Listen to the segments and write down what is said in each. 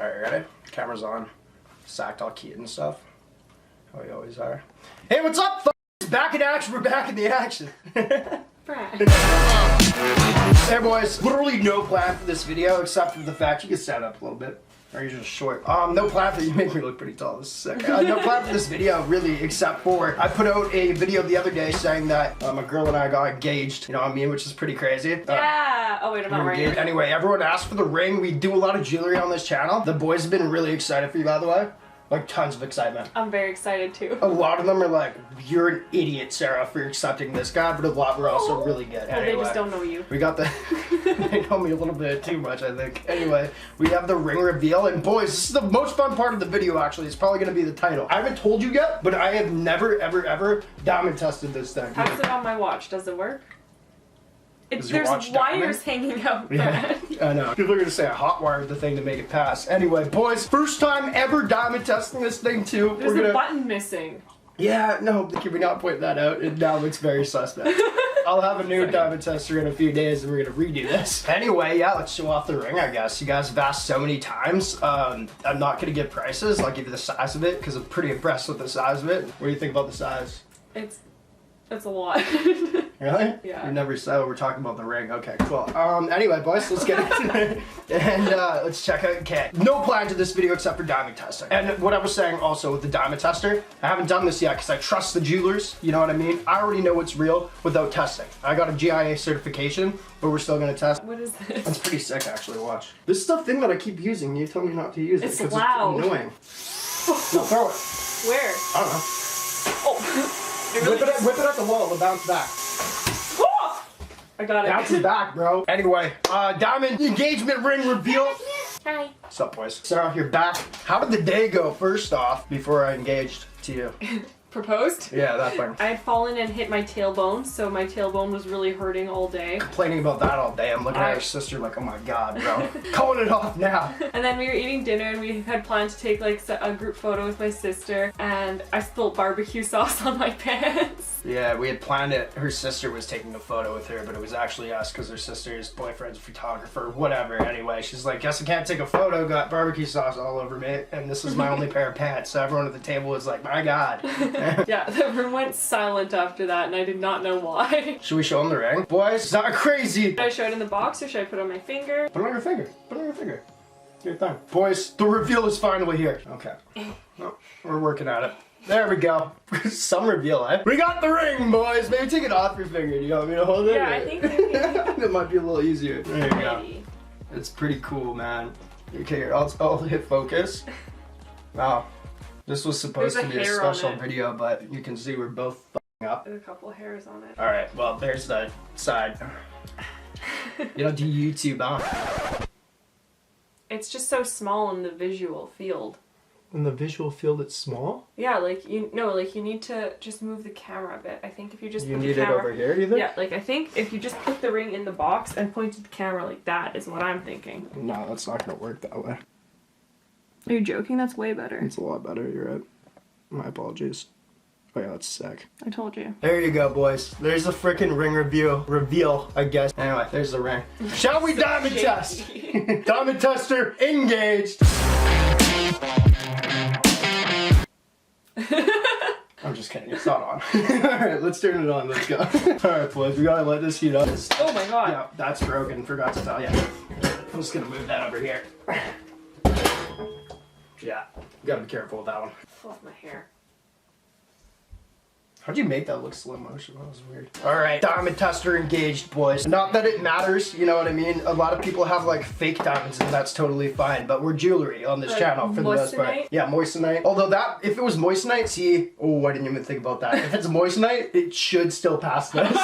Alright, ready? Camera's on. Sacked all cute and stuff. How we always are. Hey, what's up, f***? Back in action, we're back in the action. Hey boys, literally no plan for this video except for the fact you can stand up a little bit. Or you're just short. No plan for you make me look pretty tall. This is sick. No plan for this video really, except for I put out a video the other day saying that my girl and I got engaged. You know what I mean? Which is pretty crazy. Yeah. Oh wait, I'm not right. Anyway, everyone asked for the ring. We do a lot of jewelry on this channel. The boys have been really excited for you, by the way. Like tons of excitement. I'm very excited too. A lot of them are like, "You're an idiot, Sarah, for accepting this guy," but a lot were also really good. Well, anyway, they just don't know you. We got the. They know me a little bit too much, I think. Anyway, we have the ring reveal, and boys, this is the most fun part of the video. Actually, it's probably gonna be the title. I haven't told you yet, but I have never, ever diamond tested this thing. How's it on my watch? Does it work? There's wires hanging out. Yeah, I know. People are gonna say I hot wired the thing to make it pass. Anyway, boys, first time ever diamond testing this thing too. There's a button missing. Yeah, no, can we not point that out? It now looks very suspect. I'll have a new diamond tester in a few days and we're gonna redo this. Anyway, yeah, let's show off the ring, I guess. You guys have asked so many times. I'm not gonna give prices. I'll give you the size of it because I'm pretty impressed with the size of it. What do you think about the size? It's a lot. Really? Yeah. You never said we're talking about the ring. Okay, cool. Anyway, boys, let's get into it. And let's check out. Okay, no plan to this video except for diamond testing. And what I was saying also with the diamond tester, I haven't done this yet because I trust the jewelers. You know what I mean? I already know what's real without testing. I got a GIA certification, but we're still gonna test. What is this? That's pretty sick, actually. Watch. This is the thing that I keep using. You tell me not to use it because it's loud. It's annoying. No, throw it. Where? I don't know. Oh. Whip it at the wall, it'll bounce back. Oh! I got it. Bounces back, bro. Anyway, diamond engagement ring reveal. Hi. What's up, boys? Sarah, you're back. How did the day go, first off, before I engaged to you? Proposed? Yeah, that thing. I had fallen and hit my tailbone, so my tailbone was really hurting all day. Complaining about that all day. I'm looking at her sister like, oh my god, bro. Calling it off now. And then we were eating dinner and we had planned to take like a group photo with my sister, and I spilled barbecue sauce on my pants. Yeah, we had planned it. Her sister was taking a photo with her, but it was actually us because her sister's boyfriend's a photographer, whatever. Anyway, she's like, guess I can't take a photo, got barbecue sauce all over me, and this is my only pair of pants. So everyone at the table was like, my god. Yeah, the room went silent after that, and I did not know why. Should we show them the ring? Boys, it's not crazy. Should I show it in the box, or should I put it on my finger? Put it on your finger. Put it on your finger. Do your thing. Boys, the reveal is finally here. Okay. Well, we're working at it. There we go. Some reveal, eh? We got the ring, boys! Maybe take it off your finger. Do you want me to hold it? Yeah, I think maybe. It might be a little easier. There you go. It's pretty cool, man. Okay, I'll hit focus. Wow. This was supposed to be a special video, but you can see we're both f***ing up. There's a couple of hairs on it. Alright, well, there's the side. You don't do YouTube, huh? It's just so small in the visual field. In the visual field, it's small? Yeah, like, you need to just move the camera a bit. I think if you just put the camera... You need it over here, you think? Yeah, like, I think if you just put the ring in the box and point to the camera like that is what I'm thinking. No, that's not gonna work that way. Are you joking? That's way better. It's a lot better, you're right. My apologies. Oh yeah, that's sick. I told you. There you go, boys. There's the frickin' ring reveal, I guess. Anyway, there's the ring. Shall we diamond test? Diamond tester engaged. I'm just kidding, it's not on. Alright, let's turn it on, let's go. Alright, boys, we gotta let this heat up. Oh my god. Yeah, that's broken, forgot to tell you. I'm just gonna move that over here. Yeah, you gotta be careful with that one. Fluff my hair. How'd you make that look slow motion? That was weird. Alright, diamond tester engaged, boys. Not that it matters, you know what I mean? A lot of people have like fake diamonds and that's totally fine, but we're jewelry on this channel for the most part. Yeah, moissanite. Although that, if it was moissanite, see, oh, I didn't even think about that. If it's moissanite, it should still pass this.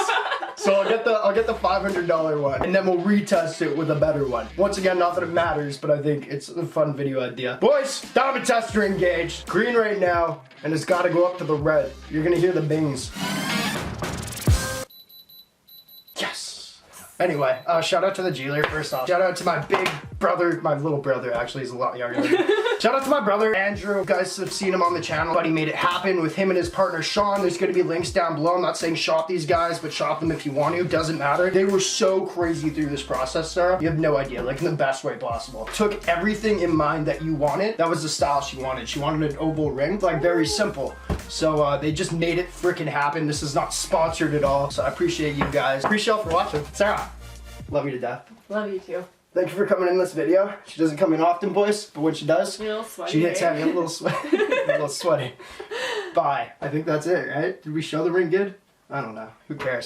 So I'll get the $500 one, and then we'll retest it with a better one. Once again, not that it matters, but I think it's a fun video idea. Boys, diamond tester engaged. Green right now, and it's gotta go up to the red. You're gonna hear the bings. Yes! Anyway, shout out to the jeweler first off. Shout out to my big brother, my little brother actually, he's a lot younger than me. Shout out to my brother, Andrew. You guys have seen him on the channel, but he made it happen with him and his partner, Sean. There's gonna be links down below. I'm not saying shop these guys, but shop them if you want to, doesn't matter. They were so crazy through this process, Sarah. You have no idea, like in the best way possible. Took everything in mind that you wanted. That was the style she wanted. She wanted an oval ring, like very simple. So they just made it freaking happen. This is not sponsored at all. So I appreciate you guys. Appreciate y'all for watching. Sarah, love you to death. Love you too. Thank you for coming in this video. She doesn't come in often, boys, but when she does, You're a little sweaty. she hits heavy. I'm a little sweaty. A little sweaty. Bye. I think that's it, right? Did we show the ring good? I don't know. Who cares?